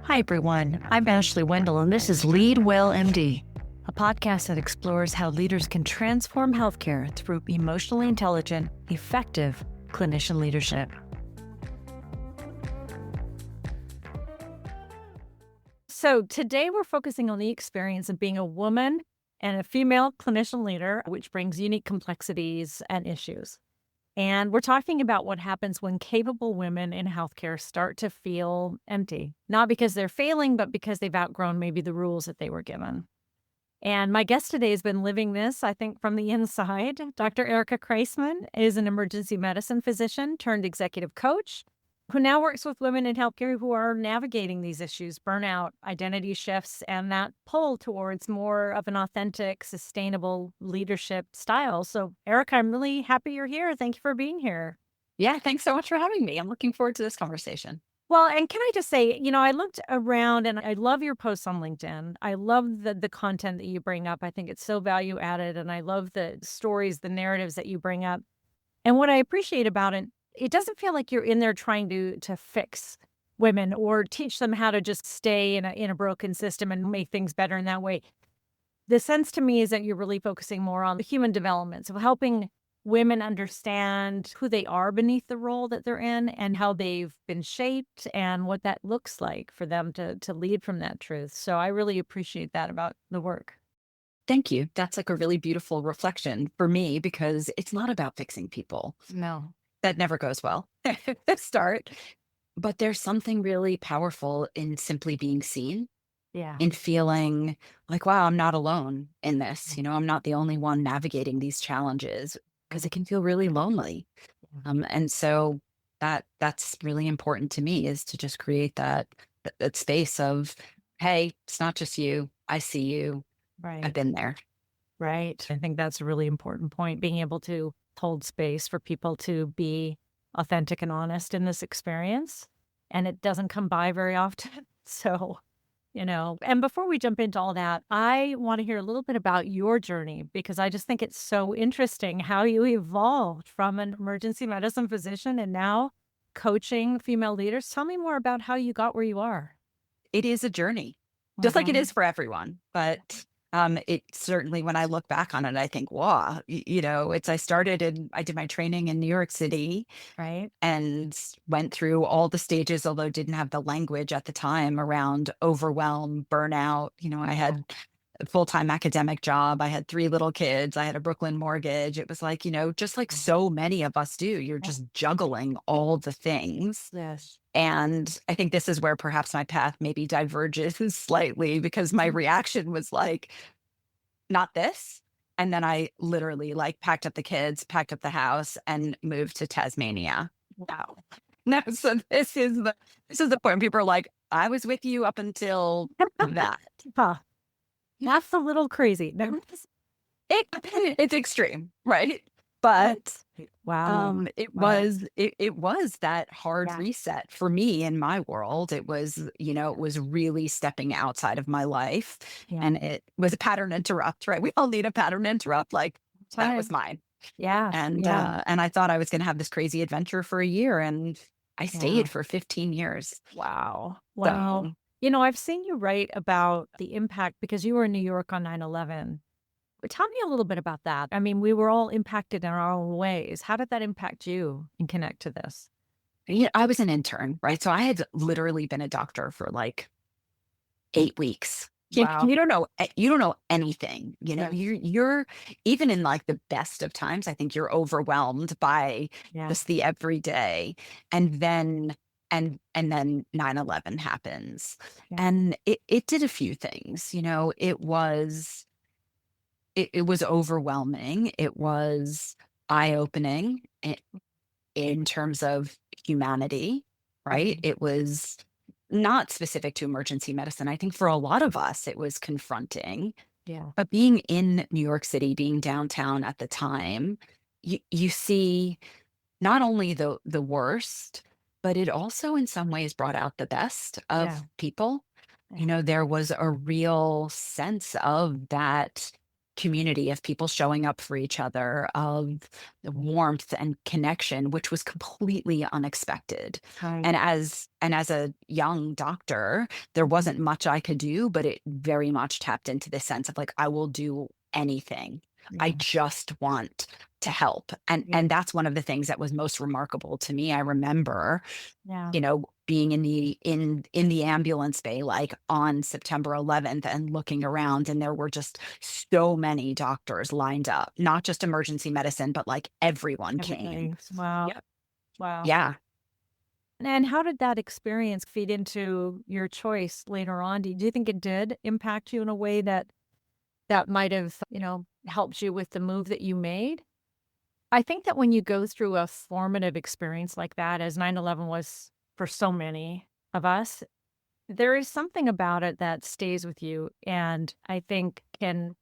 Hi, everyone. I'm Ashley Wendell, and this is Lead Well MD, a podcast that explores how leaders can transform healthcare through emotionally intelligent, effective clinician leadership. So today we're focusing on the experience of being a woman and a female clinician leader, which brings unique complexities and issues. And we're talking about what happens when capable women in healthcare start to feel empty, not because they're failing, but because they've outgrown maybe the rules that they were given. And my guest today has been living this, I think, from the inside. Dr. Erica Kreismann is an emergency medicine physician turned executive coach who now works with women in healthcare who are navigating these issues, burnout, identity shifts, and that pull towards more of an authentic, sustainable leadership style. So, Erica, I'm really happy you're here. Thank you for being here. Yeah, thanks so much for having me. I'm looking forward to this conversation. Well, and can I just say, I looked around and I love your posts on LinkedIn. I love the content that you bring up. I think it's so value added, and I love the stories, the narratives that you bring up. And what I appreciate about it, it doesn't feel like you're in there trying to fix women or teach them how to just stay in a broken system and make things better in that way. The sense to me is that you're really focusing more on the human development, so helping women understand who they are beneath the role that they're in and how they've been shaped and what that looks like for them to lead from that truth. So I really appreciate that about the work. Thank you. That's like a really beautiful reflection for me because it's not about fixing people. No. That never goes well to start. But there's something really powerful in simply being seen, Yeah. in feeling like, wow, I'm not alone in this. I'm not the only one navigating these challenges because it can feel really lonely. And so that's really important to me is to just create that space of, hey, it's not just you. I see you. I've Right. been there. Right. I think that's a really important point, being able to hold space for people to be authentic and honest in this experience. And it doesn't come by very often. So, and before we jump into all that, I want to hear a little bit about your journey because I just think it's so interesting how you evolved from an emergency medicine physician and now coaching female leaders. Tell me more about how you got where you are. It is a journey, just like it Mhm. is for everyone. But it certainly, when I look back on it, I think, wow, I did my training in New York City Right. and went through all the stages, although didn't have the language at the time around overwhelm, burnout. I had a full-time academic job. I had 3 little kids. I had a Brooklyn mortgage. It was like, just like so many of us do, you're just juggling all the things. Yes. And I think this is where perhaps my path maybe diverges slightly because my reaction was like, not this. And then I literally like packed up the kids, packed up the house, and moved to Tasmania. Wow. No, so this is the point. People are like, I was with you up until that. Huh. That's a little crazy. No. It it's extreme, right? But Wow. it Wow. was that hard Yeah. reset for me in my world. It was really stepping outside of my life, Yeah. and it was a pattern interrupt, right? We all need a pattern interrupt, like, that Right. was mine. Yeah. Yeah. And I thought I was gonna have this crazy adventure for a year, and I Yeah. stayed for 15 years. Wow. Wow. So I've seen you write about the impact because you were in New York on 9/11. But tell me a little bit about that. I mean, we were all impacted in our own ways. How did that impact you and connect to this? yeah, I was an intern, right? So I had literally been a doctor for like 8 weeks. Wow. You don't know anything, Yeah. you're even in, like, the best of times, I think you're overwhelmed by Yeah. just the everyday, and then 9/11 happens, Yeah. and it did a few things, it was overwhelming, it was eye-opening in terms of humanity, right? Mhm. It was not specific to emergency medicine. I think for a lot of us, it was confronting. Yeah. But being in New York City, being downtown at the time, you see not only the worst, but it also in some ways brought out the best Yeah. of people. Yeah. There was a real sense of that community of people showing up for each other, of the warmth and connection, which was completely unexpected. Right. And as a young doctor, there Mhm. wasn't much I could do, but it very much tapped into this sense of like, I will do anything. I Yeah. just want to help. And Yeah. and that's one of the things that was most remarkable to me. I remember, Yeah. being in the ambulance bay, like, on September 11th and looking around, and there were just so many doctors lined up, not just emergency medicine, but, like, everyone came. Everybody. Wow. Yep. Wow. Yeah. And how did that experience feed into your choice later on? Do you think it did impact you in a way that might have, helped you with the move that you made? I think that when you go through a formative experience like that, as 9/11 was for so many of us, there is something about it that stays with you and I think can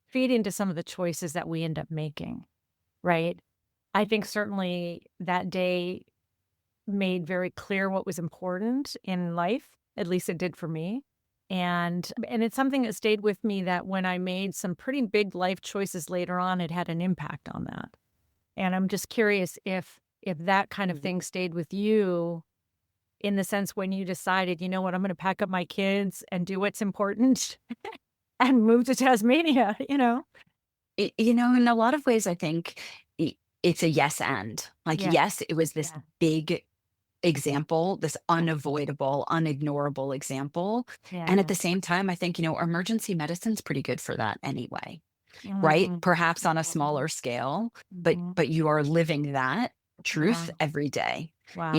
feed into some of the choices that we end up making, right? I think certainly that day made very clear what was important in life, at least it did for me. And it's something that stayed with me that when I made some pretty big life choices later on, it had an impact on that. And I'm just curious if that kind of thing stayed with you in the sense when you decided, you know what, I'm going to pack up my kids and do what's important and move to Tasmania, you know? In a lot of ways, I think it's a yes and. Like, Yeah. yes, it was this Yeah. big example, this unavoidable, unignorable example. And at Yeah. the same time, I think, emergency medicine's pretty good for that anyway. Right? Mhm. Perhaps on a Mhm. smaller scale, but Mhm. you are living that truth Wow. every day. Wow.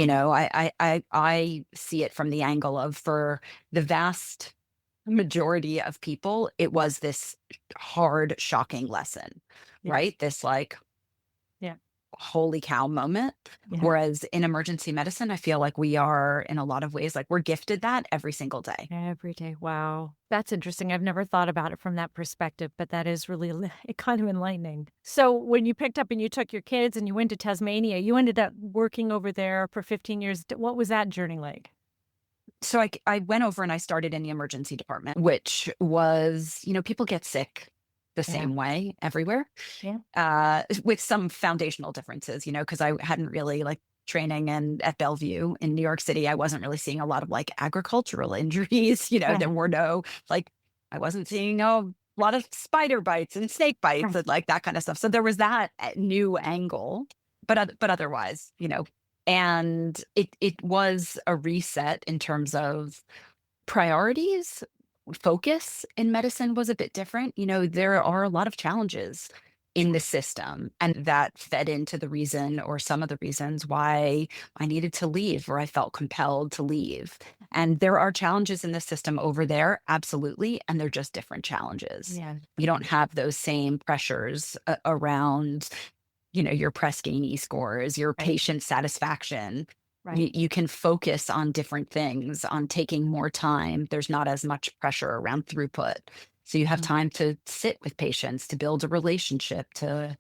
I see it from the angle of, for the vast majority of people, it was this hard, shocking lesson, Yes. right? This, like, Yeah. holy cow moment. Yeah. Whereas in emergency medicine, I feel like we are, in a lot of ways, like, we're gifted that every single day. Every day. Wow. That's interesting. I've never thought about it from that perspective, but that is really kind of enlightening. So, when you picked up and you took your kids and you went to Tasmania, you ended up working over there for 15 years. What was that journey like? So I went over and I started in the emergency department, which was, people get sick the Yeah. same way everywhere, Yeah. with some foundational differences, because I hadn't really, like, training, and at Bellevue in New York City, I wasn't really seeing a lot of, like, agricultural injuries. There Yeah. were no, like, I wasn't seeing a lot of spider bites and snake bites Right. and, like, that kind of stuff. So there was that new angle, but otherwise, and it was a reset in terms of priorities. Focus in medicine was a bit different. There are a lot of challenges in the system, and that fed into the reason, or some of the reasons, why I needed to leave, or I felt compelled to leave. And there are challenges in the system over there, absolutely, and they're just different challenges. Yeah. You don't have those same pressures around, your Press-Ganey scores, your Right. patient satisfaction. Right. You can focus on different things, on taking more time. There's not as much pressure around throughput. So you have Mhm. time to sit with patients, to build a relationship, to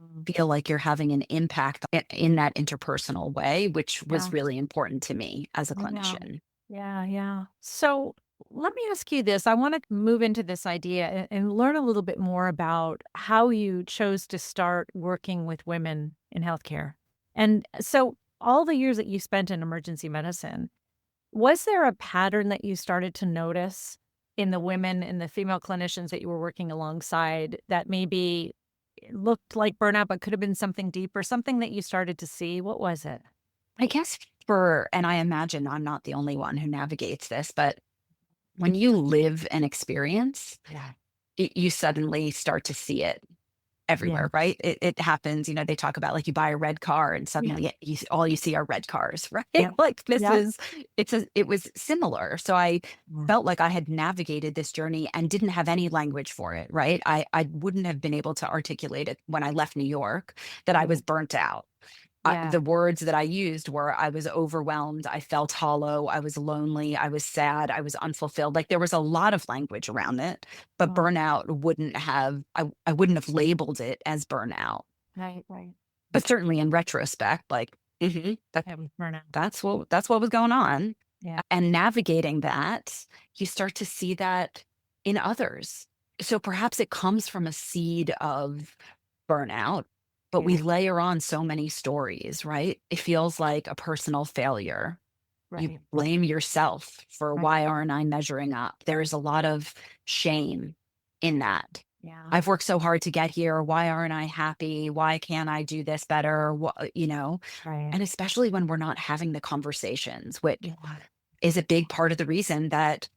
Mhm. feel like you're having an impact in that interpersonal way, which was Yeah. really important to me as a Yeah. clinician. Yeah. Yeah. So, let me ask you this. I want to move into this idea and learn a little bit more about how you chose to start working with women in healthcare. And so, all the years that you spent in emergency medicine, was there a pattern that you started to notice in the women and the female clinicians that you were working alongside that maybe looked like burnout, but could have been something deeper, something that you started to see? What was it? I guess, and I imagine I'm not the only one who navigates this, but when you live an experience, Yeah. you suddenly start to see it Yeah. everywhere, right? It happens, they talk about, like, you buy a red car and Yeah. suddenly all you see are red cars, right? Yep. Like, Yep. it was similar. So I Mm. felt like I had navigated this journey and didn't have any language for it, right? I wouldn't have been able to articulate it when I left New York, that I Yeah. was burnt out. Yeah. The words that I used were, I was overwhelmed, I felt hollow, I was lonely, I was sad, I was unfulfilled. Like, there was a lot of language around it, but Mm. burnout wouldn't have, I wouldn't have labeled it as burnout. Right. Right. But But certainly in retrospect, like, it was burnout. that's what was going on. Yeah. And navigating that, you start to see that in others. So perhaps it comes from a seed of burnout, but we Yeah. layer on so many stories, right? It feels like a personal failure. You Right. blame yourself for Right. why aren't I measuring up? There is a lot of shame in that. Yeah. I've worked so hard to get here. Why aren't I happy? Why can't I do this better? Right. And especially when we're not having the conversations, which Yeah. is a big part of the reason that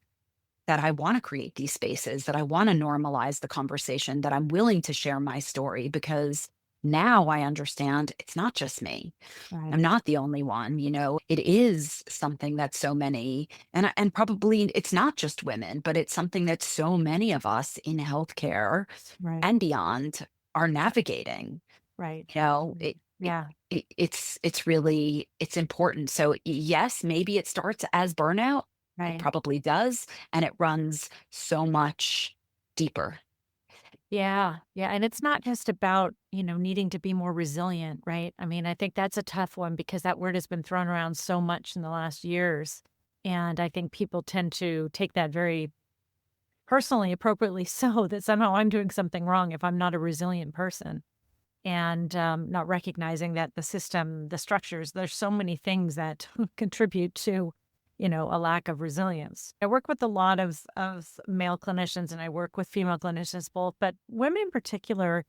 I want to create these spaces, that I want to normalize the conversation, that I'm willing to share my story because now I understand it's not just me. Right. I'm not the only one, It is something that so many and probably it's not just women, but it's something that so many of us in healthcare Right. and beyond are navigating. Right. You know, Mhm. it, it Yeah. it's really it's important. So yes, maybe it starts as burnout. It Right. probably does, and it runs so much deeper. Yeah. Yeah. And it's not just about, needing to be more resilient, right? I mean, I think that's a tough one because that word has been thrown around so much in the last years. And I think people tend to take that very personally, appropriately so, that somehow I'm doing something wrong if I'm not a resilient person. And not recognizing that the system, the structures, there's so many things that contribute to, a lack of resilience. I work with a lot of male clinicians and I work with female clinicians both, but women in particular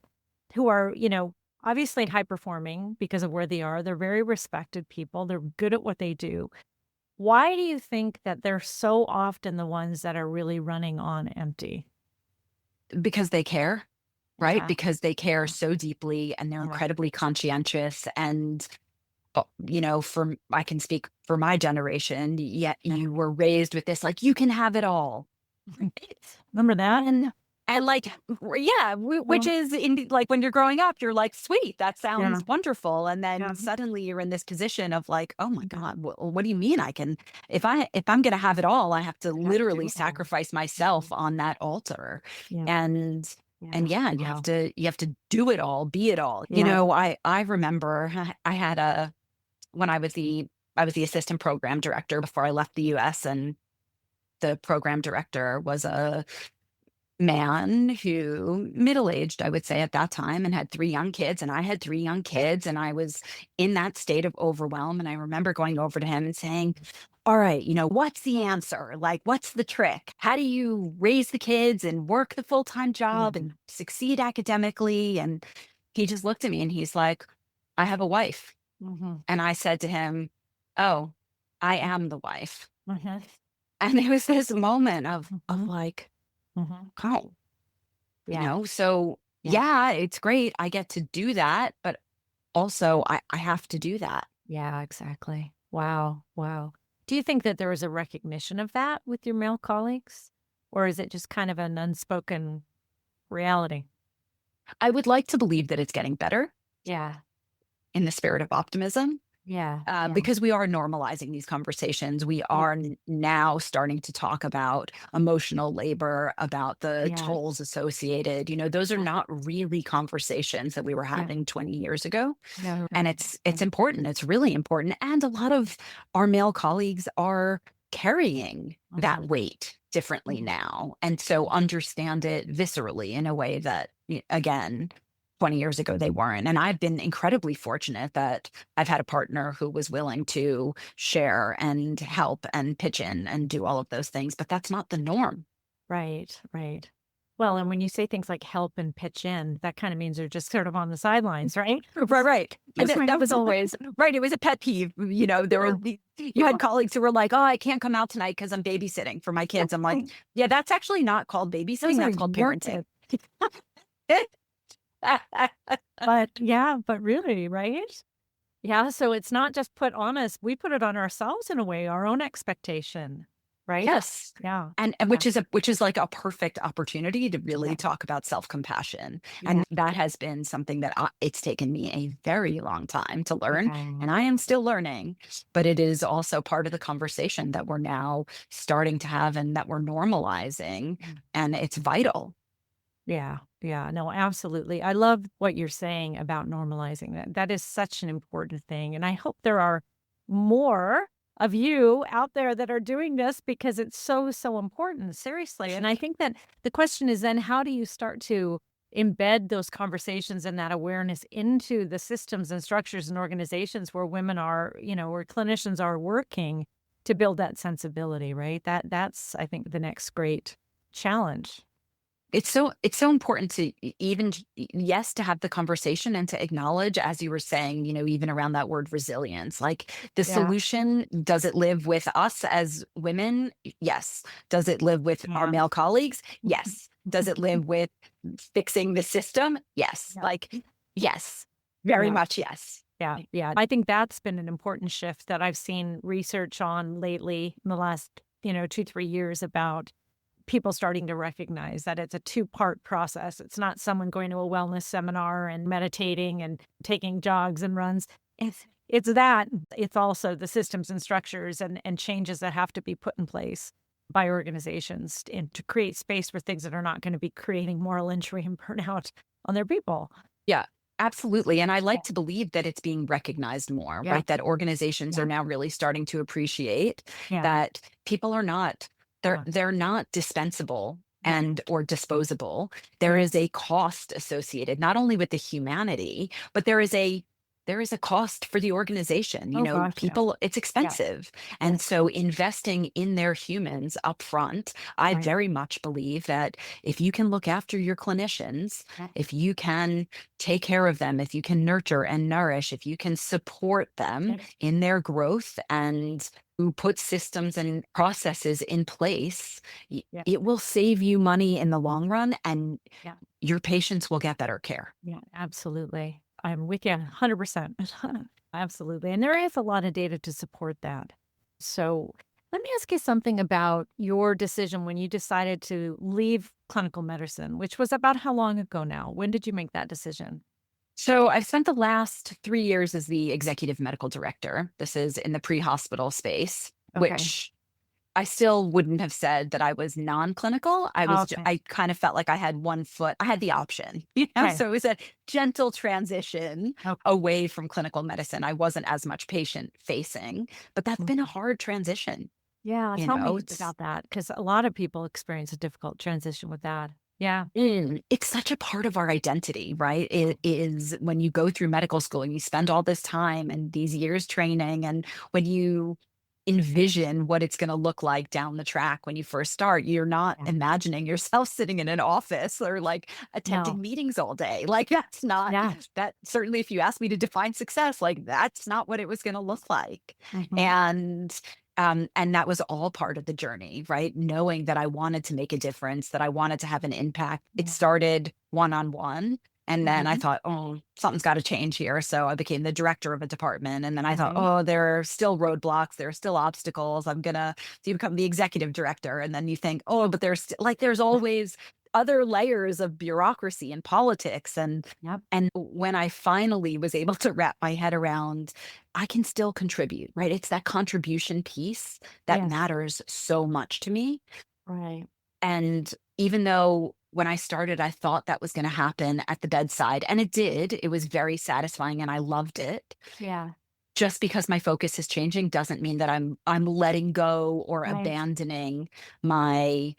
who are, obviously high performing because of where they are. They're very respected people. They're good at what they do. Why do you think that they're so often the ones that are really running on empty? Because they care, right? Yeah. Because they care so deeply and they're Yeah. incredibly conscientious and for I can speak for my generation, yet Yeah. you were raised with this like you can have it all. Remember that? And like yeah, which Well, is in like when you're growing up, you're like, sweet, that yeah. sounds wonderful. And Yeah. then suddenly you're in this position of like, oh my God, what do you mean I can if I'm gonna have it all, I have to I have to do literally it all. sacrifice myself on that altar. Yeah. And Yeah. and yeah, Wow. you have to do it all, be it all. Yeah. I remember I had a when I was the assistant program director before I left the US, and the program director was a man who middle-aged, I would say at that time, and had 3 young kids, and I had 3 young kids, and I was in that state of overwhelm, and I remember going over to him and saying, "All right, what's the answer? Like, what's the trick? How do you raise the kids and work the full-time job Mhm. and succeed academically?" And he just looked at me and he's like, "I have a wife." Mhm. And I said to him, "Oh, I am the wife." Mhm. And there was this moment of Mhm. like, Mhm. "Oh," Yeah. So Yeah. yeah, it's great. I get to do that, but also I have to do that. Yeah, exactly. Wow. Wow. Do you think that there is a recognition of that with your male colleagues? Or is it just kind of an unspoken reality? I would like to believe that it's getting better Yeah. in the spirit of optimism. Yeah. Yeah. Because we are normalizing these conversations. We Yeah. are now starting to talk about emotional labor, about the Yeah. tolls associated. Those are Yeah. not really conversations that we were Yeah. having 20 years ago. No, And right. it's important. It's really important. And a lot of our male colleagues are carrying that Mhm. weight differently Mhm. now. And so understand it viscerally in a way that, again, 20 years ago they weren't. And I've been incredibly fortunate that I've had a partner who was willing to share and help and pitch in and do all of those things. But that's not the norm. Right, right. Well, and when you say things like help and pitch in, that kind of means they're just sort of on the sidelines, right? Right, right. And Just that right. was always right. It was a pet peeve. You had colleagues who were like, "Oh, I can't come out tonight because I'm babysitting for my kids." I'm like, "Yeah, that's actually not called babysitting. Those are That's called your parenting." kids. But yeah, but really, right? Yeah, so it's not just put on us, we put it on ourselves in a way, our own expectation, right? Yes. Yeah. And Yeah. which is like a perfect opportunity to Yeah. really talk about self-compassion. Yeah. And that has been something that it's taken me a very long time to learn, Yeah. and I am still learning, but it is also part of the conversation that we're now starting to have and that we're normalizing, and it's vital. Yeah. Yeah. No, absolutely. I love what you're saying about normalizing that. That is such an important thing. And I hope there are more of you out there that are doing this because it's so, so important, seriously. And I think that the question is then how do you start to embed those conversations and that awareness into the systems and structures and organizations where women are, where clinicians are working to build that sensibility, right? That's I think the next great challenge. It's so important to yes, to have the conversation and to acknowledge, as you were saying, even around that word resilience, like the Yeah. solution, does it live with us as women? Yes. Does it live with our Yeah. male colleagues? Yes. Does it live with fixing the system? Yes. Yeah. Like, yes, very Yeah. much yes. Yeah. Yeah. I think that's been an important shift that I've seen research on lately in the last, 2, 3 years about people starting to recognize that it's a two-part process. It's not someone going to a wellness seminar and meditating and taking jogs and runs. It's that. It's also the systems and structures and changes that have to be put in place by organizations and to create space for things that are not going to be creating moral injury and burnout on their people. Yeah, absolutely. And I Yeah. like to believe that it's being recognized more, Yeah. right? That organizations are Yeah. now really starting to appreciate Yeah. that people are not Yeah. they're not dispensable Yeah. and or disposable. There is Yes. a cost associated not only with the humanity, but there is a cost for the organization. Oh gosh. Yeah. People, it's Yeah. expensive. And Yes. so investing in their humans up front, I Right. very much believe that if you can look after your clinicians, Yeah. if you can take care of them, if you can nurture and nourish, if you can support them Yeah. in their growth and who put systems and processes in place, Yeah. it will save you money in the long run and Yeah. your patients will get better care. Yeah, absolutely. I'm with you 100%. Absolutely. And there is a lot of data to support that. So let me ask you something about your decision when you decided to leave clinical medicine, which was about how long ago now? When did you make that decision? So I've spent the last 3 years as the executive medical director. This is in the pre-hospital space, Okay. which I still wouldn't have said that I was non-clinical. Okay. I kind of felt like I had one foot, I had the option, Okay. so it was a gentle transition Okay. away from clinical medicine. I wasn't as much patient facing, but that's been a Okay. hard transition. Yeah. Tell me It's about that because a lot of people experience a difficult transition with that. Yeah. it's such a part of our identity, right? It is when you go through medical school and you spend all this time and these years training, and when you envision what it's going to look like down the track when you first start, you're not Yeah. imagining yourself sitting in an office or like attending No. meetings all day. Like that's not Yeah. that certainly if you ask me to define success, like that's not what it was going to look like. Mhm. And that was all part of the journey, right? Knowing that I wanted to make a difference, that I wanted to have an impact. It Yeah. started one on one. And then I Mhm. thought, oh, something's got to change here. So I became the director of a department. And then I thought, Okay. oh, there are still roadblocks. There are still obstacles. So you become the executive director. And then you think, oh, but there's always other layers of bureaucracy and politics. And Yep. and when I finally was able to wrap my head around, I can still contribute, right? It's that contribution piece that Yes. matters so much to me. Right. And even though when I started, I thought that was going to happen at the bedside, and it did, it was very satisfying and I loved it. Yeah. Just because my focus is changing doesn't mean that I'm letting go or Right. abandoning my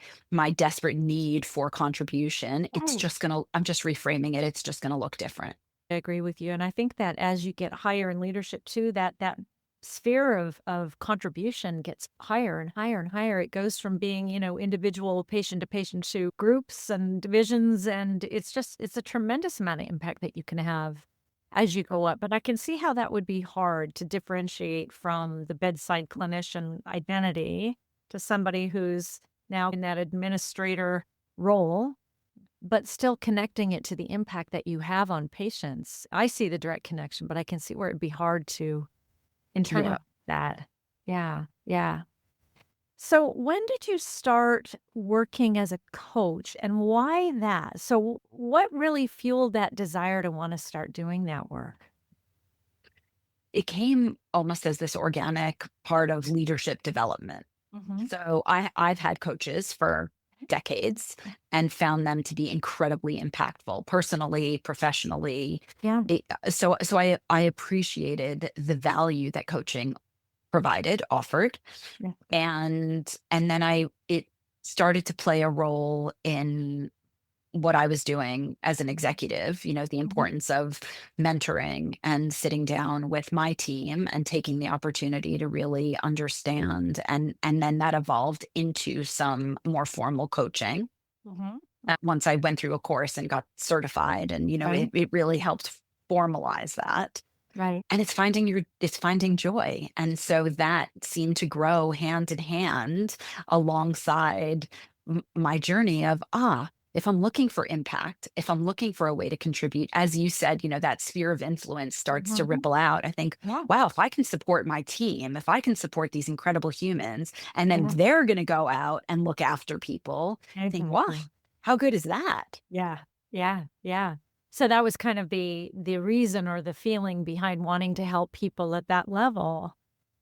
desperate need for contribution. Right. I'm just reframing it. It's just gonna look different. I agree with you, and I think that as you get higher in leadership too, that sphere of contribution gets higher and higher and higher. It goes from being, individual patient to patient to groups and divisions, and it's a tremendous amount of impact that you can have as you go up. But I can see how that would be hard to differentiate from the bedside clinician identity to somebody who's now in that administrator role but still connecting it to the impact that you have on patients. I see the direct connection, but I can see where it'd be hard to Yeah. internalize that. Yeah, yeah. So when did you start working as a coach and why that? So what really fueled that desire to want to start doing that work? It came almost as this organic part of leadership development. Mhm. So I've had coaches for decades and found them to be incredibly impactful personally, professionally. Yeah. So I appreciated the value that coaching offered. Yeah. And then it started to play a role in what I was doing as an executive, the Mhm. importance of mentoring and sitting down with my team and taking the opportunity to really understand, and then that evolved into some more formal coaching. Mhm. Once I went through a course and got certified, and Right. it really helped formalize that. Right. And it's finding joy. And so that seemed to grow hand in hand alongside my journey of, if I'm looking for impact, if I'm looking for a way to contribute, as you said, that sphere of influence starts to Mhm. ripple out. I think, Yeah. wow, if I can support my team, if I can support these incredible humans, and then Yeah. they're going to go out and look after people, I think, wow, Exactly. how good is that? Yeah. Yeah. Yeah. So that was kind of the reason or the feeling behind wanting to help people at that level.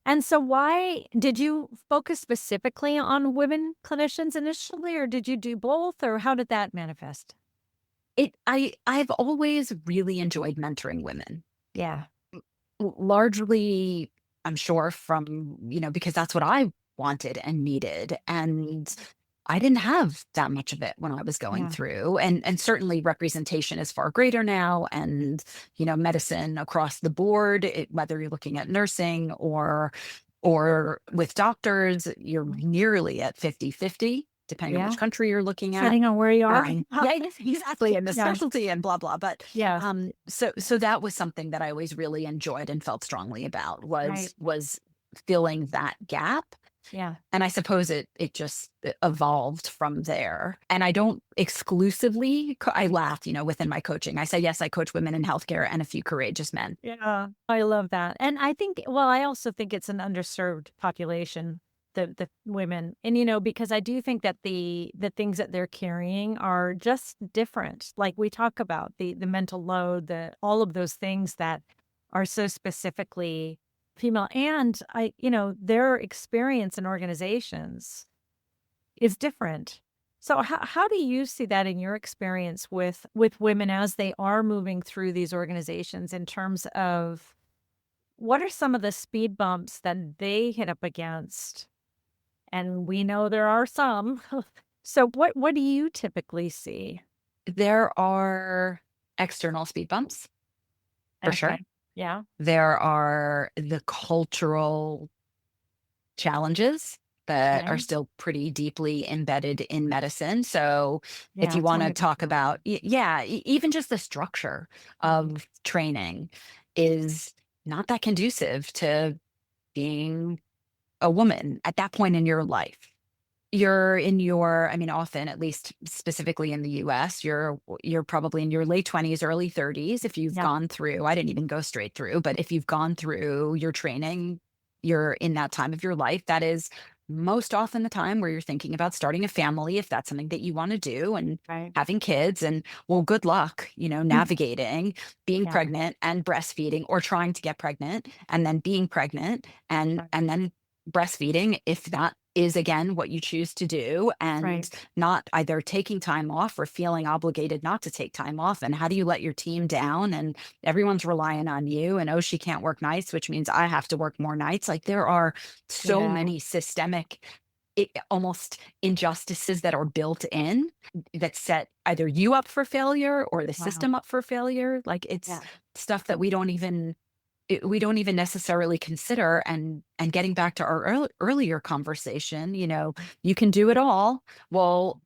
And so why did you focus specifically on women clinicians initially, or did you do both, or how did that manifest? I've always really enjoyed mentoring women. Yeah. Largely, I'm sure from, because that's what I wanted and needed, and I didn't have that much of it when I was going Yeah. through, and certainly representation is far greater now, and, medicine across the board, whether you're looking at nursing or with doctors, you're Mhm. nearly at 50-50, depending on which Yeah. country you're looking at. Depending on where you are. Yeah, yes, exactly, and the Yeah. specialty and blah, blah, but, Yeah. so that was something that I always really enjoyed and felt strongly about, Right. was filling that gap, Yeah. and I suppose it just evolved from there, and I don't exclusively I laugh, within my coaching. I say, "Yes, I coach women in healthcare and a few courageous men." Yeah, I love that, and I think well, I also think it's an underserved population, the women, and, because I do think that the things that they're carrying are just different, like, we talk about the mental load, the all of those things that are so specifically female, and their experience in organizations is different. So how do you see that in your experience with women as they are moving through these organizations in terms of what are some of the speed bumps that they hit up against? And we know there are some. So what do you typically see? There are external speed bumps, for Okay. sure. Yeah. There are the cultural challenges that are Okay. still pretty deeply embedded in medicine. So, if Yeah, you tell want me to about talk that. about, yeah, even just the structure Mhm. of training is not that conducive to being a woman at that point in your life. You're in your, I mean, often, at least specifically in the US, you're probably in your late 20s, early 30s if you've Yeah. gone through, I didn't even go straight through, but if you've gone through your training, you're in that time of your life. That is most often the time where you're thinking about starting a family, if that's something that you want to do, and Right. having kids. And well, good luck, navigating being Yeah. pregnant and breastfeeding, or trying to get pregnant and then being pregnant and Right. then breastfeeding, if that is again what you choose to do, and Right. not either taking time off or feeling obligated not to take time off. And how do you let your team down, and everyone's relying on you, and oh, she can't work nights, which means I have to work more nights. Like, there are so Yeah. many systemic, almost injustices that are built in, that set either you up for failure or the Wow. system up for failure. Like, it's Yeah. stuff that we don't even necessarily consider. And getting back to our earlier conversation, you can do it all. Well,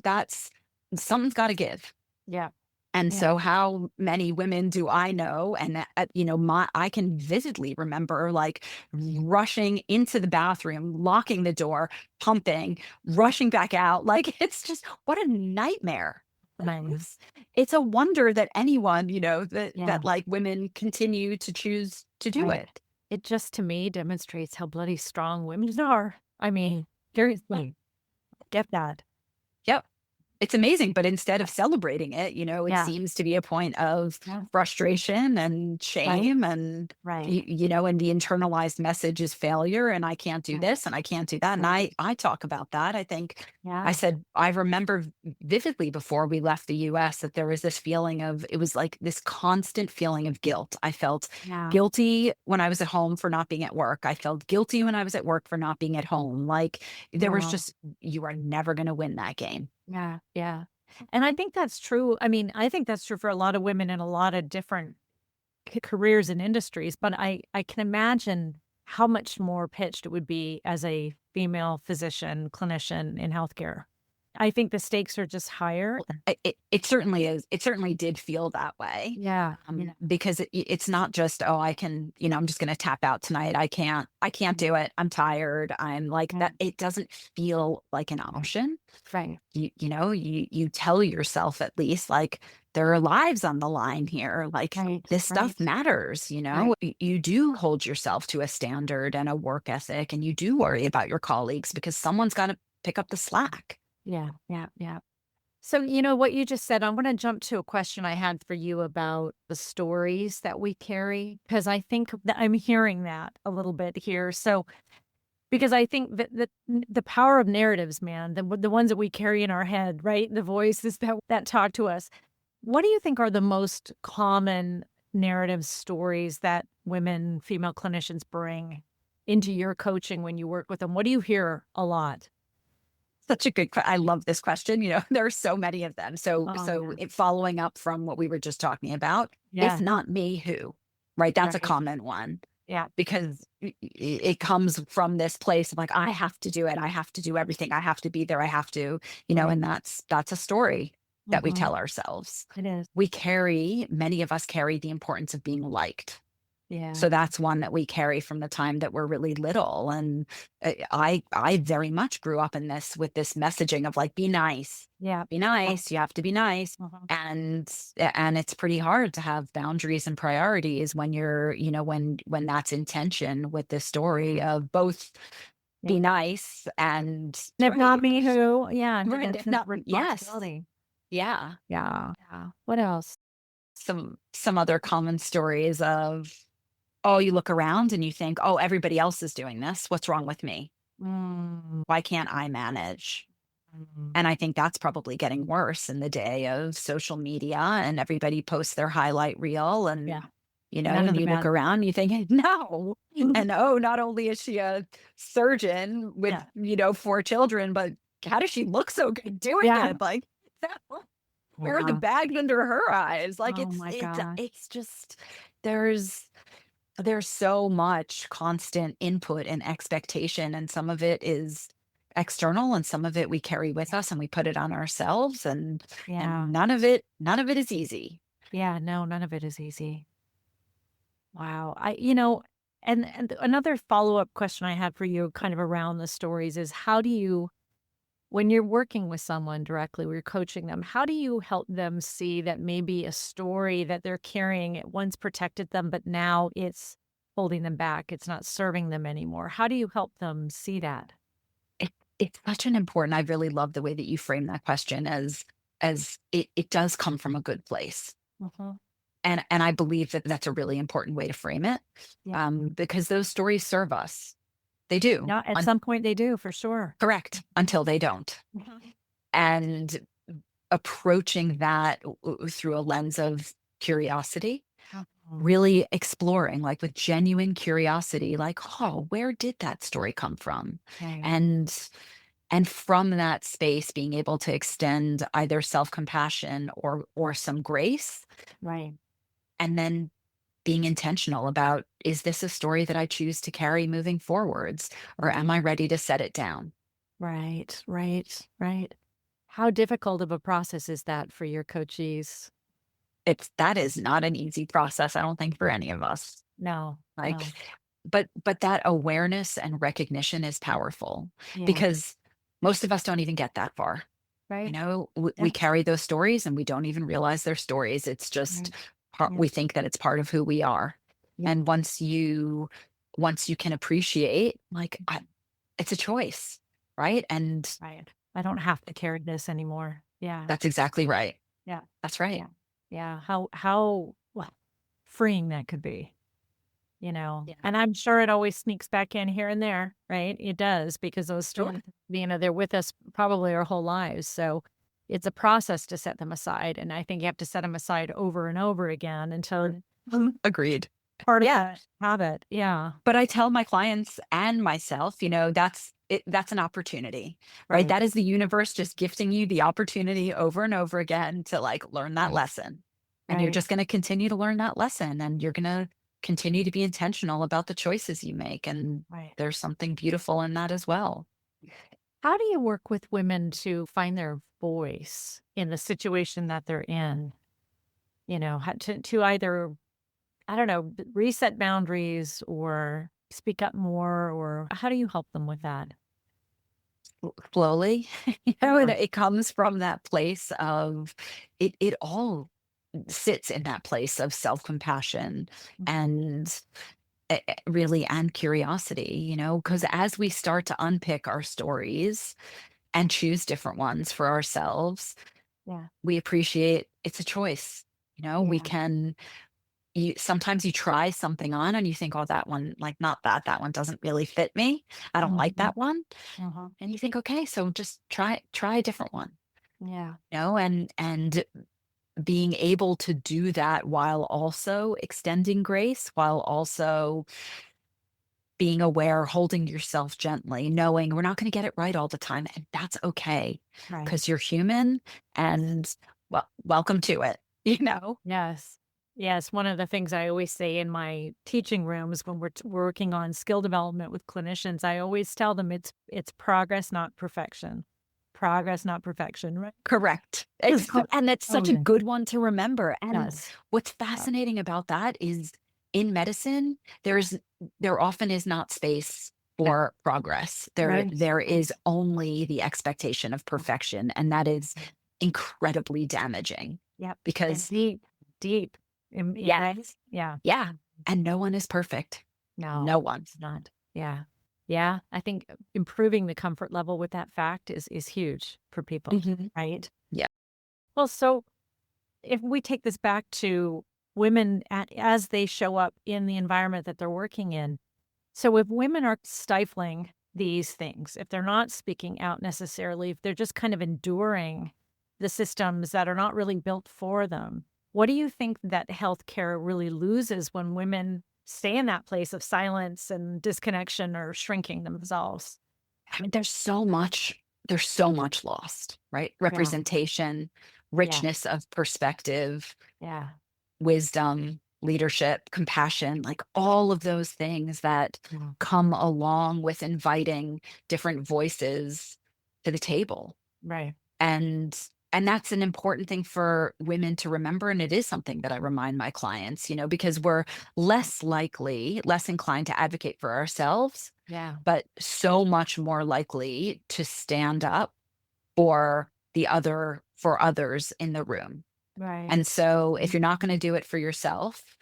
that's something's got to give. Yeah. And Yeah. so, how many women do I know? And my I can vividly remember, like, rushing into the bathroom, locking the door, pumping, rushing back out. Like, it's just, what a nightmare. Right. It's a wonder that anyone, Yeah. that, like, women continue to choose to do Right. it. It just to me demonstrates how bloody strong women are. I mean, seriously, get that. Yep. it's amazing, but instead of celebrating it, it Yeah. seems to be a point of Yeah. frustration and Right. shame and Right. and the internalized message is failure and I can't do Right. this and I can't do that. And Right. I talk about that. I think I Yeah. said I remember vividly before we left the US that there was this feeling of it was like this constant feeling of guilt. I felt Yeah. guilty when I was at home for not being at work. I felt guilty when I was at work for not being at home. Like there was Yeah. just you are never going to win that game. Yeah. Yeah. And I think that's true. I mean, I think that's true for a lot of women in a lot of different careers and industries, but I can imagine how much more pitched it would be as a female physician, clinician in healthcare. I think the stakes are just higher. It certainly is. It certainly did feel that way, Yeah. Yeah. because it's not just, "Oh, I can I'm just gonna tap out tonight. I can't do it. I'm tired. I'm like" Yeah. that it doesn't feel like an option. Right. You tell yourself at least, like, there are lives on the line here, like, Right. this stuff Right. matters, Right. You do hold yourself to a standard and a work ethic, and you do worry about your colleagues because someone's gotta pick up the slack. Yeah. Yeah. Yeah. So, what you just said, I want to jump to a question I had for you about the stories that we carry, because I think that I'm hearing that a little bit here. So, because I think that the power of narratives, man, the ones that we carry in our head, right? The voices that talk to us. What do you think are the most common narrative stories that women, female clinicians bring into your coaching when you work with them? What do you hear a lot? Such a good I love this question, there are so many of them. So Oh, so yeah. it following up from what we were just talking about, "If Yeah. not me, who?" Right? That's a Right. common one Yeah. because it comes from this place of like, "I have to do it. I have to do everything. I have to be there. I have to," Right. and that's a story that we Mhm. tell ourselves. It is. Many of us carry the importance of being liked. Yeah. So that's one that we carry from the time that we're really little, and, I very much grew up in this with this messaging of, like, Yeah. be Yeah. nice, you have to be nice," Mhm. and it's pretty hard to have boundaries and priorities when when that's in tension with this story of both Yeah. be nice and And if not right, me, who? Yeah, and right, that's if a not yes, responsibility. yeah. Yeah, yeah. What else? Some other common stories of oh, you look around and you think, "Oh, everybody else is doing this. What's wrong with me? Mm, Why can't I manage?" mhm. And I think that's probably getting worse in the day of social media and everybody posts their highlight reel and, Yeah, none of and the you look bad around and you think, "No." And, oh, not only is she a surgeon with, Yeah, 4 children, but how does she look so good doing yeah. it? Like, where are the Yeah. bags under her eyes? Like, Oh my gosh. it's just there's there's so much constant input and expectation, and some of it is external and some of it we carry with us and we put it on ourselves and Yeah. none of it is easy. Yeah, no, none of it is easy. Wow. And another follow-up question I had for you kind of around the stories is how do you when you're working with someone directly, where you're coaching them, how do you help them see that maybe a story that they're carrying it once protected them, but now it's holding them back? It's not serving them anymore. How do you help them see that? It's such an important I really love the way that you frame that question as it does come from a good place. Mhm. And I believe that that's a really important way to frame it, Yeah. because those stories serve us. They do. Yeah, at some point they do for sure. Correct, until they don't. Mhm. And approaching that through a lens of curiosity, Mhm. really exploring, like with genuine curiosity, like, oh, where did that story come from? Right. And and from that space, being able to extend either self-compassion or some grace, Right. and then being intentional about is this a story that I choose to carry moving forwards, or am I ready to set it down? Right. Right. Right. How difficult of a process is that for your coachees? That is not an easy process, I don't think for any of us. No. Like, No. but that awareness and recognition is powerful Yeah. because most of us don't even get that far. Right. We Yeah. carry those stories and we don't even realize they're stories. It's just Right. part, Yeah. we think that it's part of who we are. Yeah. And once you can appreciate, like, it's a choice, right? And Right. I don't have to carry this anymore. Yeah. That's exactly right. Yeah. That's right. Yeah. Yeah. How well, freeing that could be, Yeah. and I'm sure it always sneaks back in here and there, right? It does because those Sure. stories, they're with us probably our whole lives. So it's a process to set them aside. And I think you have to set them aside over and over again until Agreed. part of Yeah. that habit. Yeah. But I tell my clients and myself, that's it, that's an opportunity, right? Right. That is the universe just gifting you the opportunity over and over again to like learn that Right. lesson. And you're Right. just going to continue to learn that lesson and you're going to continue to be intentional about the choices you make. And Right. there's something beautiful in that as well. How do you work with women to find their voice in the situation that they're in? To either, I don't know, reset boundaries or speak up more, or how do you help them with that? Slowly, and Yeah. it comes from that place of it all sits in that place of self-compassion and really and curiosity, because as we start to unpick our stories and choose different ones for ourselves, Yeah. we appreciate it's a choice. We Yeah. can sometimes you try something on and you think, oh, that one, like not that one doesn't really fit me. I don't like Mhm. that one. Uh-huh. And you think, okay, so just try a different one, Yeah. and being able to do that while also extending grace, while also being aware, holding yourself gently, knowing we're not going to get it right all the time. And that's okay Right. because you're human and well, welcome to it, you know? Yes. Yes. One of the things I always say in my teaching rooms when we're working on skill development with clinicians, I always tell them it's progress, not perfection. Progress, not perfection, right? Correct. So- And that's oh, such a yeah. good one to remember. And Yes. what's Uh, fascinating about that is in medicine, there often is not space for progress. There right. there is only the expectation of perfection, and that is incredibly damaging Yep. And because deep, deep. Right? yes, Yeah. yeah, and no one is perfect. No, No one. it's not. Yeah. Yeah. I think improving the comfort level with that fact is huge for people, Mhm. right? Yeah. Well, so if we take this back to women as they show up in the environment that they're working in. So if women are stifling these things, if they're not speaking out necessarily, if they're just kind of enduring the systems that are not really built for them, what do you think that healthcare really loses when women stay in that place of silence and disconnection or shrinking themselves? I mean, there's so much lost, right? Yeah. Representation, Yeah. richness of perspective, Yeah. wisdom, leadership, compassion, like all of those things that Yeah. come along with inviting different voices to the table. Right. And and that's an important thing for women to remember, and it is something that I remind my clients, because we're less inclined to advocate for ourselves, Yeah. but so much more likely to stand up for others in the room. Right. And so if you're not going to do it for yourself,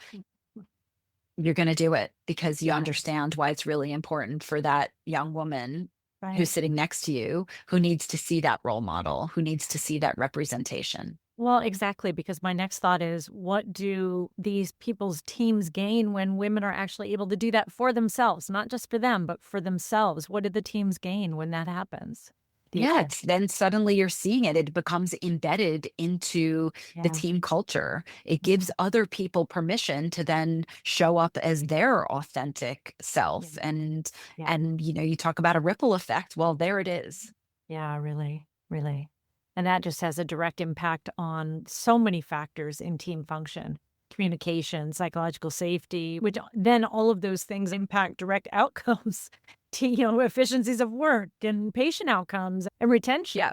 you're going to do it because you Yeah. understand why it's really important for that young woman who's Right. sitting next to you, who needs to see that role model, who needs to see that representation. Well, exactly, because my next thought is what do these people's teams gain when women are actually able to do that for themselves, not just for them, but for themselves? What do the teams gain when that happens? Do you Yeah, think? it's then suddenly you're seeing it. It becomes embedded into the Yeah. team culture. It gives other people permission to then show up as their authentic Yeah. self. And Yeah. and you talk about a ripple effect. Well, there it is. Yeah, really, really. And that just has a direct impact on so many factors in team function, communication, psychological safety, which then all of those things impact direct outcomes to, efficiencies of work and patient outcomes and retention. Yeah.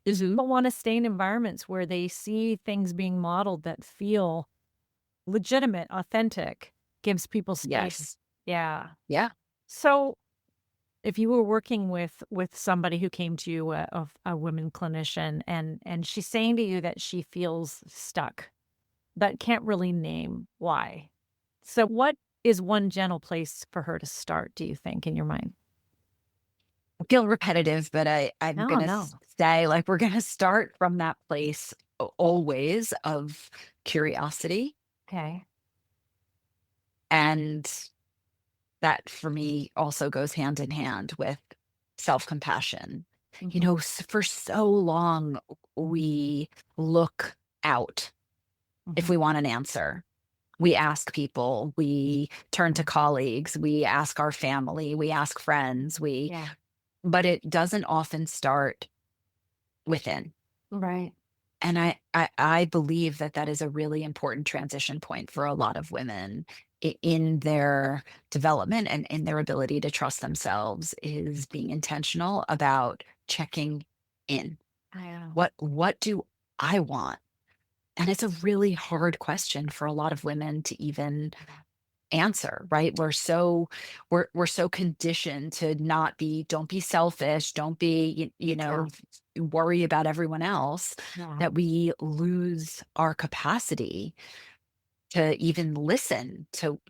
Mhm. People want to stay in environments where they see things being modeled that feel legitimate, authentic, gives people space. Yes. Yeah. Yeah. So if you were working with somebody who came to you, a women clinician, and she's saying to you that she feels stuck, but can't really name why. So what is one gentle place for her to start, do you think, in your mind? feel repetitive, but I'm No, gonna no. say, like, we're gonna start from that place always of curiosity, Okay. and that for me also goes hand in hand with self-compassion. You Mhm, know, for so long we look out if mhm. we want an answer. We ask people, we turn to colleagues, we ask our family, we ask friends, we Yeah. but it doesn't often start within. Right. And I believe that that is a really important transition point for a lot of women in their development and in their ability to trust themselves is being intentional about checking in. I know. What do I want? And it's a really hard question for a lot of women to even answer, right? We're so conditioned to not be, don't be selfish, don't be Yeah. worry about everyone else, Yeah. that we lose our capacity to even listen to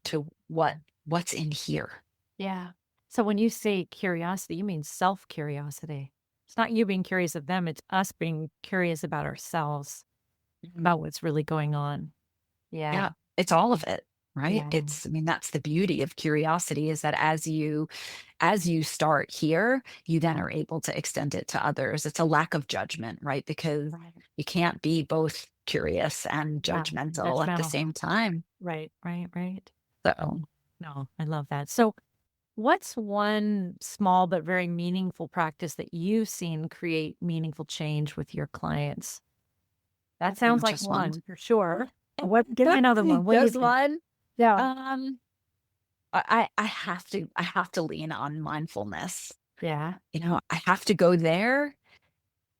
what's in here. Yeah. So when you say curiosity, you mean self-curiosity. It's not you being curious of them, it's us being curious about ourselves, about what's really going on. Yeah. Yeah, it's all of it, right? Yeah. It's I mean, that's the beauty of curiosity, is that as you start here, you then Yeah. are able to extend it to others. It's a lack of judgment, right? Because Right. you can't be both curious and Yeah. judgmental at the Judgmental. same time. Right. Right. Right. So, No, I love that. So what's one small but very meaningful practice that you've seen create meaningful change with your clients? That sounds like just one. one for sure. What give me another one. What do you Just think? one. Yeah. Um, I have to lean on mindfulness. Yeah. I have to go there.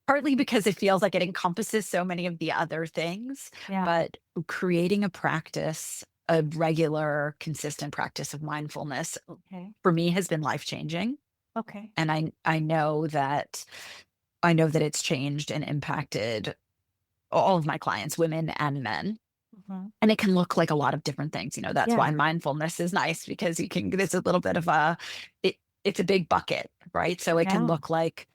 Partly because it feels like it encompasses so many of the other things, Yeah. but creating a practice, a regular, consistent practice of mindfulness Okay. for me has been life-changing, Okay. and I know that it's changed and impacted all of my clients, women and men, Mhm. and it can look like a lot of different things. That's Yeah. why mindfulness is nice, because you can there's a little bit of it it's a big bucket, right? So it can Yeah. look like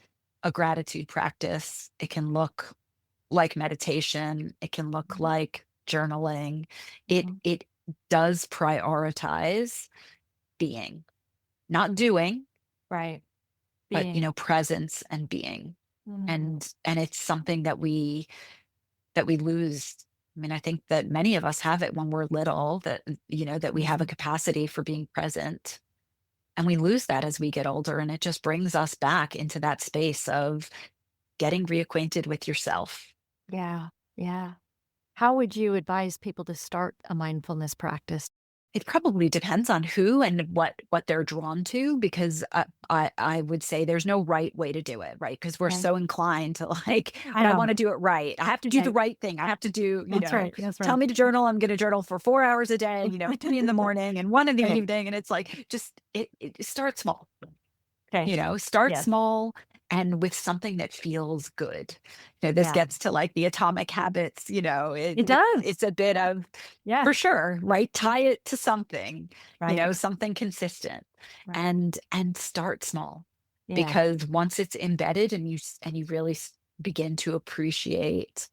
a gratitude practice. It can look like meditation, it can look Mhm. like journaling. It Mhm. it does prioritize being, not doing, Right. but Being. presence and being. Mhm. And it's something that we lose. I mean, I think that many of us have it when we're little, that we have a Mhm. capacity for being present. And we lose that as we get older. And it just brings us back into that space of getting reacquainted with yourself. Yeah. Yeah. How would you advise people to start a mindfulness practice? It probably depends on who and what they're drawn to, because I would say there's no right way to do it, right? Because we're Okay. so inclined to, like, I but I know. want to do it right. I have to do the Right. right thing. I have to do, That's right. That's tell right. me to journal. I'm going to journal for 4 hours a day. 3 in the morning and 1 in the Right. evening, and it's like just it start small. Okay. Start Yes. small and with something that feels good. This Yeah. gets to, like, the atomic habits. It It's does. a bit of, Yeah. for sure, right? Tie it to something, Right. something consistent, Right. and start small, Yeah. because once it's embedded and you really begin to appreciate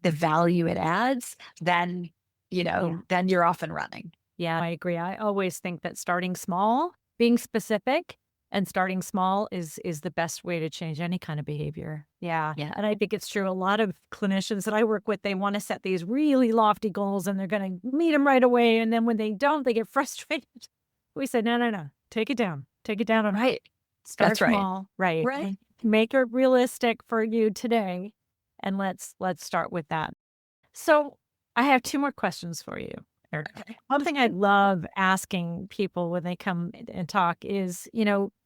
the Mhm. value it adds, then, Yeah. then you're off and running. Yeah, I agree. I always think that starting small, being specific and starting small is the best way to change any kind of behavior. Yeah. Yeah. And I think it's true. A lot of clinicians that I work with, they want to set these really lofty goals and they're going to meet them right away. And then when they don't, they get frustrated. We said, no, no, no. Take it down. Take it down and Right. start That's right. small. Right. Right. Make it realistic for you today. And let's start with that. So I have two more questions for you, Erica. Okay. One thing I love asking people when they come and talk is,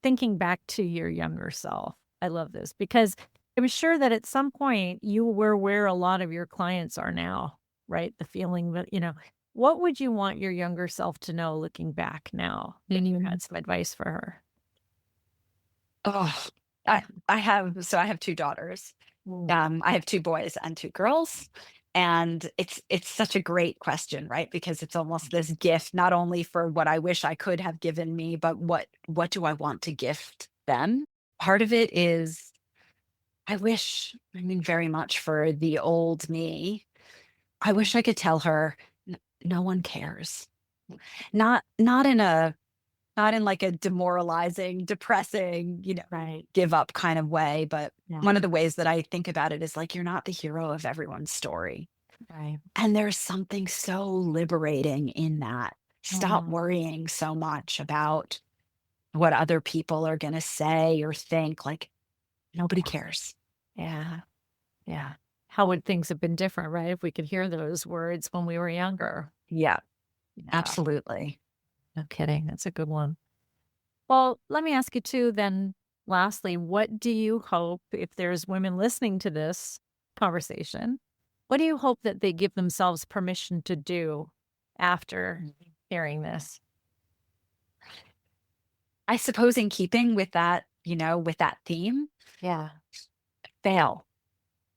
thinking back to your younger self. I love this because I'm sure that at some point you were where a lot of your clients are now, right? The feeling that, what would you want your younger self to know looking back now if you Mm. had some advice for her? Oh, I have 2 daughters. Mm. I have 2 boys and 2 girls, and it's such a great question, right? Because it's almost this gift, not only for what I wish I could have given me, but what do I want to gift them? Part of it is very much for the old me, I wish I could tell her, No one cares." Not in a not in like a demoralizing, depressing, Right. give up kind of way, but Yeah. one of the ways that I think about it is like, you're not the hero of everyone's story. Right. And there's something so liberating in that. Stop Mhm. worrying so much about what other people are going to say or think. Like, nobody cares. Yeah. Yeah. How would things have been different, right? If we could hear those words when we were younger. Yeah, Yeah. absolutely. No kidding. That's a good one. Well, let me ask you too, then, lastly, what do you hope, if there's women listening to this conversation, what do you hope that they give themselves permission to do after hearing this? I suppose in keeping with that, with that theme, Yeah. fail.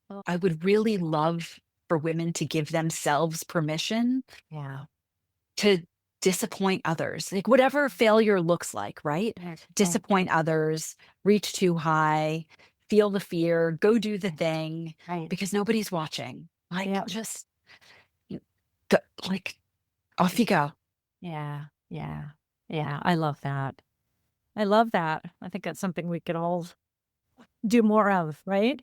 Oh, I would really love for women to give themselves permission yeah. to disappoint others, like whatever failure looks like, right? Right. Right. Disappoint others, reach too high, feel the fear, go do the thing Right. because nobody's watching. Like, Yeah. just y- go, like, off you go. Yeah. Yeah. Yeah. I love that. I love that. I think that's something we could all do more of, right?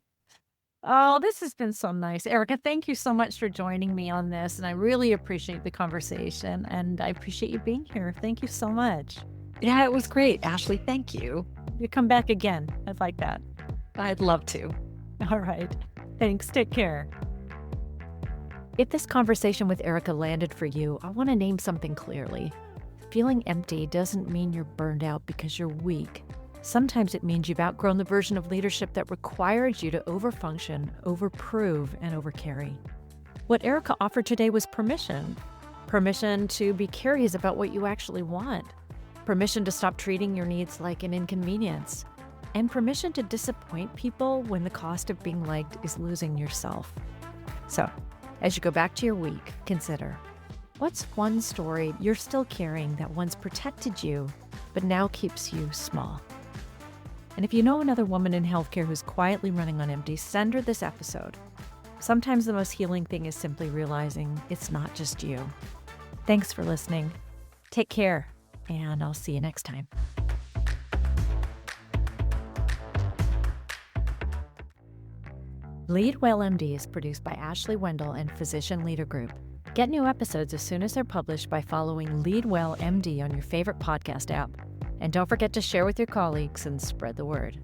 Oh, this has been so nice. Erica, thank you so much for joining me on this. And I really appreciate the conversation and I appreciate you being here. Thank you so much. Yeah, it was great. Ashley, thank you. You come back again. I'd like that. I'd love to. All right. Thanks. Take care. If this conversation with Erica landed for you, I want to name something clearly. Feeling empty doesn't mean you're burned out because you're weak. Sometimes it means you've outgrown the version of leadership that requires you to overfunction, overprove, and overcarry. What Erica offered today was permission. Permission to be curious about what you actually want. Permission to stop treating your needs like an inconvenience. And permission to disappoint people when the cost of being liked is losing yourself. So, as you go back to your week, consider, what's one story you're still carrying that once protected you, but now keeps you small? And if you know another woman in healthcare who's quietly running on empty, send her this episode. Sometimes the most healing thing is simply realizing it's not just you. Thanks for listening. Take care, and I'll see you next time. Lead Well MD is produced by Ashley Wendell and Physician Leader Group. Get new episodes as soon as they're published by following Lead Well MD on your favorite podcast app. And don't forget to share with your colleagues and spread the word.